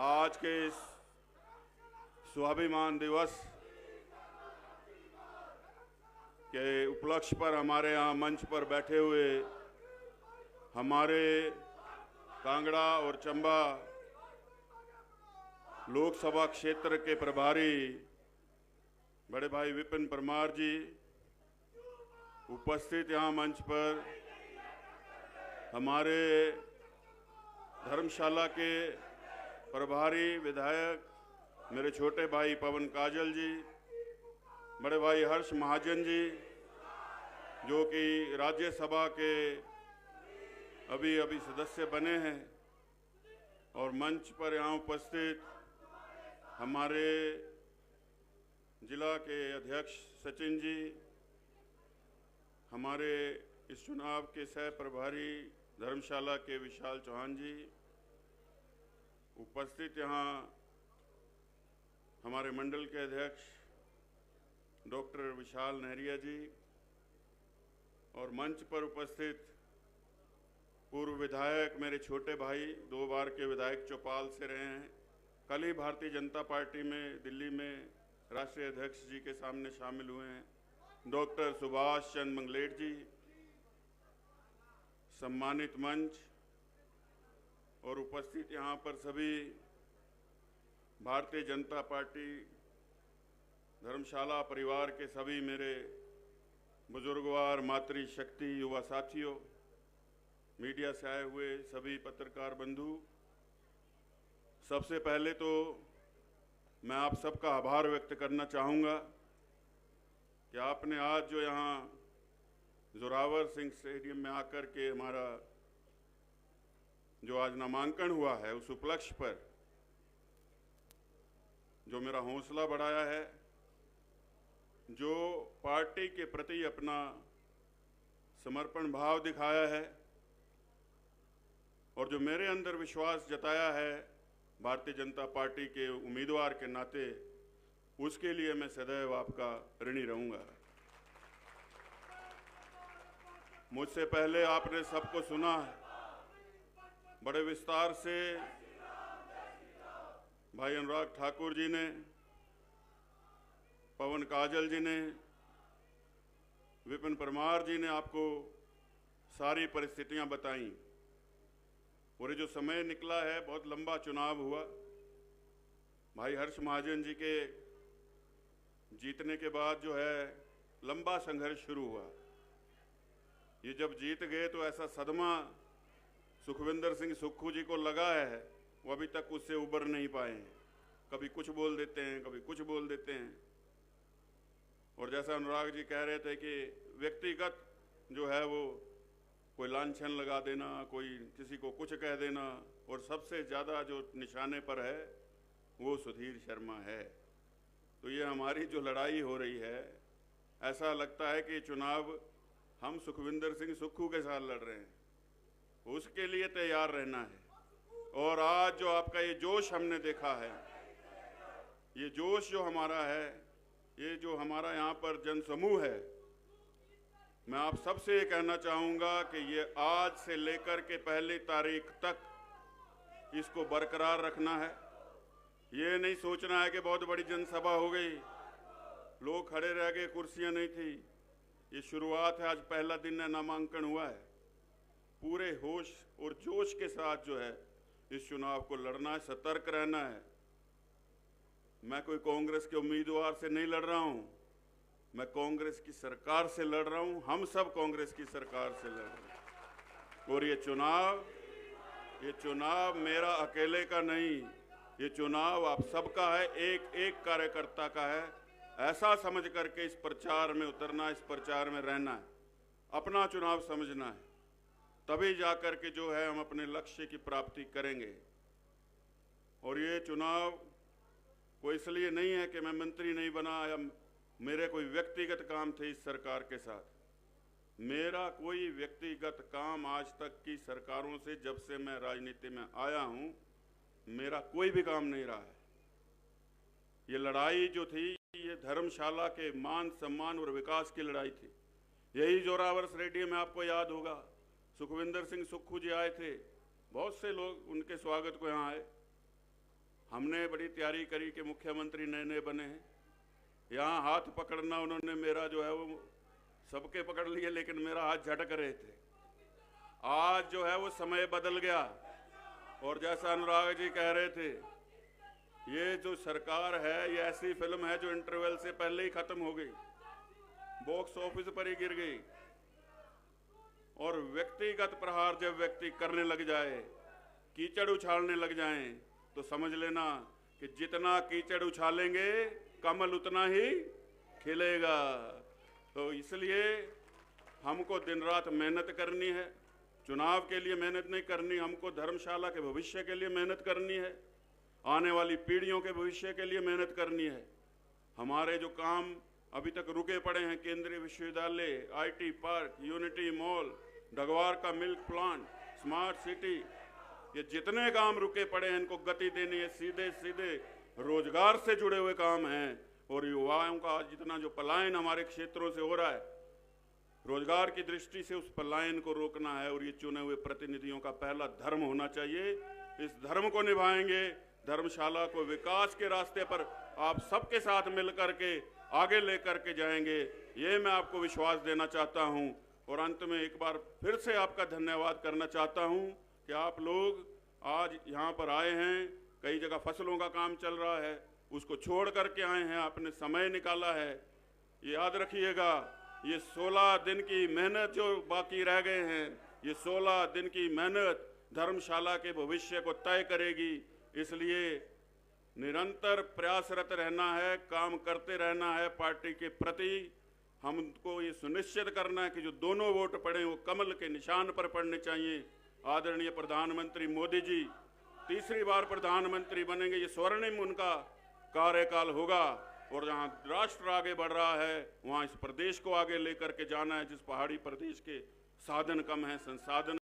आज के इस स्वाभिमान दिवस के उपलक्ष्य पर हमारे यहाँ मंच पर बैठे हुए हमारे कांगड़ा और चंबा लोकसभा क्षेत्र के प्रभारी बड़े भाई विपिन परमार जी, उपस्थित यहाँ मंच पर हमारे धर्मशाला के प्रभारी विधायक मेरे छोटे भाई पवन काजल जी, बड़े भाई हर्ष महाजन जी जो कि राज्यसभा के अभी सदस्य बने हैं, और मंच पर यहाँ उपस्थित हमारे जिला के अध्यक्ष सचिन जी, हमारे इस चुनाव के सह प्रभारी धर्मशाला के विशाल चौहान जी, उपस्थित यहाँ हमारे मंडल के अध्यक्ष डॉक्टर विशाल नहरिया जी, और मंच पर उपस्थित पूर्व विधायक मेरे छोटे भाई, 2 बार के विधायक चौपाल से रहे हैं, कल ही भारतीय जनता पार्टी में दिल्ली में राष्ट्रीय अध्यक्ष जी के सामने शामिल हुए हैं, डॉक्टर सुभाष चंद्र मंगलेट जी, सम्मानित मंच और उपस्थित यहाँ पर सभी भारतीय जनता पार्टी धर्मशाला परिवार के सभी मेरे बुजुर्गवार मातृशक्ति युवा साथियों, मीडिया से आए हुए सभी पत्रकार बंधु, सबसे पहले तो मैं आप सबका आभार व्यक्त करना चाहूँगा कि आपने आज जो यहाँ जोरावर सिंह स्टेडियम में आकर के हमारा जो आज नामांकन हुआ है उस उपलक्ष्य पर जो मेरा हौसला बढ़ाया है, जो पार्टी के प्रति अपना समर्पण भाव दिखाया है और जो मेरे अंदर विश्वास जताया है भारतीय जनता पार्टी के उम्मीदवार के नाते, उसके लिए मैं सदैव आपका ऋणी रहूंगा। मुझसे पहले आपने सबको सुना है, बड़े विस्तार से भाई अनुराग ठाकुर जी ने, पवन काजल जी ने, विपिन परमार जी ने आपको सारी परिस्थितियां बताई, और ये जो समय निकला है बहुत लंबा चुनाव हुआ। भाई हर्ष महाजन जी के जीतने के बाद जो है लंबा संघर्ष शुरू हुआ। ये जब जीत गए तो ऐसा सदमा सुखविंदर सिंह सुक्खू जी को लगा है, वो अभी तक उससे उबर नहीं पाए हैं। कभी कुछ बोल देते हैं, कभी कुछ बोल देते हैं, और जैसा अनुराग जी कह रहे थे कि व्यक्तिगत जो है वो कोई लांछन लगा देना, कोई किसी को कुछ कह देना, और सबसे ज़्यादा जो निशाने पर है वो सुधीर शर्मा है। तो ये हमारी जो लड़ाई हो रही है, ऐसा लगता है कि चुनाव हम सुखविंदर सिंह सुक्खू के साथ लड़ रहे हैं, उसके लिए तैयार रहना है। और आज जो आपका ये जोश हमने देखा है, ये जोश जो हमारा है, ये जो हमारा यहाँ पर जनसमूह है, मैं आप सबसे ये कहना चाहूँगा कि ये आज से लेकर के पहली तारीख तक इसको बरकरार रखना है। ये नहीं सोचना है कि बहुत बड़ी जनसभा हो गई, लोग खड़े रह गए, कुर्सियाँ नहीं थी। ये शुरुआत है, आज पहला दिन है, नामांकन हुआ है। पूरे होश और जोश के साथ जो है इस चुनाव को लड़ना है, सतर्क रहना है। मैं कोई कांग्रेस के उम्मीदवार से नहीं लड़ रहा हूँ, मैं कांग्रेस की सरकार से लड़ रहा हूँ। हम सब कांग्रेस की सरकार से लड़ रहे हैं, और ये चुनाव मेरा अकेले का नहीं, ये चुनाव आप सबका है, एक एक कार्यकर्ता का है। ऐसा समझ करके इस प्रचार में उतरना, इस प्रचार में रहना है, अपना चुनाव समझना है, तभी जाकर के जो है हम अपने लक्ष्य की प्राप्ति करेंगे। और ये चुनाव कोई इसलिए नहीं है कि मैं मंत्री नहीं बना या मेरे कोई व्यक्तिगत काम थे इस सरकार के साथ। मेरा कोई व्यक्तिगत काम आज तक की सरकारों से, जब से मैं राजनीति में आया हूं, मेरा कोई भी काम नहीं रहा है। ये लड़ाई जो थी, ये धर्मशाला के मान सम्मान और विकास की लड़ाई थी। यही जोरावर स्टेडियम में आपको याद होगा, सुखविंदर सिंह सुक्खू जी आए थे, बहुत से लोग उनके स्वागत को यहाँ आए, हमने बड़ी तैयारी करी कि मुख्यमंत्री नए नए बने हैं, यहाँ हाथ पकड़ना उन्होंने मेरा जो है वो सबके पकड़ लिए, लेकिन मेरा हाथ झटक रहे थे। आज जो है वो समय बदल गया, और जैसा अनुराग जी कह रहे थे, ये जो सरकार है ये ऐसी फिल्म है जो इंटरवल से पहले ही खत्म हो गई, बॉक्स ऑफिस पर ही गिर गई। और व्यक्तिगत प्रहार जब व्यक्ति करने लग जाए, कीचड़ उछालने लग जाएं, तो समझ लेना कि जितना कीचड़ उछालेंगे कमल उतना ही खिलेगा। तो इसलिए हमको दिन रात मेहनत करनी है, चुनाव के लिए मेहनत नहीं करनी, हमको धर्मशाला के भविष्य के लिए मेहनत करनी है, आने वाली पीढ़ियों के भविष्य के लिए मेहनत करनी है। हमारे जो काम अभी तक रुके पड़े हैं, केंद्रीय विश्वविद्यालय, आईटी पार्क, यूनिटी मॉल, डगवार का मिल्क प्लांट, स्मार्ट सिटी, ये जितने काम रुके पड़े हैं इनको गति देनी है। सीधे सीधे रोजगार से जुड़े हुए काम हैं, और युवाओं का जितना जो पलायन हमारे क्षेत्रों से हो रहा है, रोजगार की दृष्टि से उस पलायन को रोकना है, और ये चुने हुए प्रतिनिधियों का पहला धर्म होना चाहिए। इस धर्म को निभाएंगे, धर्मशाला को विकास के रास्ते पर आप सबके साथ मिलकर के आगे लेकर के जाएंगे, ये मैं आपको विश्वास देना चाहता हूं। और अंत में एक बार फिर से आपका धन्यवाद करना चाहता हूं कि आप लोग आज यहाँ पर आए हैं। कई जगह फसलों का काम चल रहा है, उसको छोड़ करके आए हैं, आपने समय निकाला है। ये याद रखिएगा, ये 16 दिन की मेहनत जो बाकी रह गए हैं, ये 16 दिन की मेहनत धर्मशाला के भविष्य को तय करेगी। इसलिए निरंतर प्रयासरत रहना है, काम करते रहना है पार्टी के प्रति। हमको ये सुनिश्चित करना है कि जो दोनों वोट पड़े वो कमल के निशान पर पड़ने चाहिए। आदरणीय प्रधानमंत्री मोदी जी तीसरी बार प्रधानमंत्री बनेंगे, ये स्वर्णिम उनका कार्यकाल होगा। और जहाँ राष्ट्र आगे बढ़ रहा है वहाँ इस प्रदेश को आगे लेकर के जाना है, जिस पहाड़ी प्रदेश के साधन कम है, संसाधन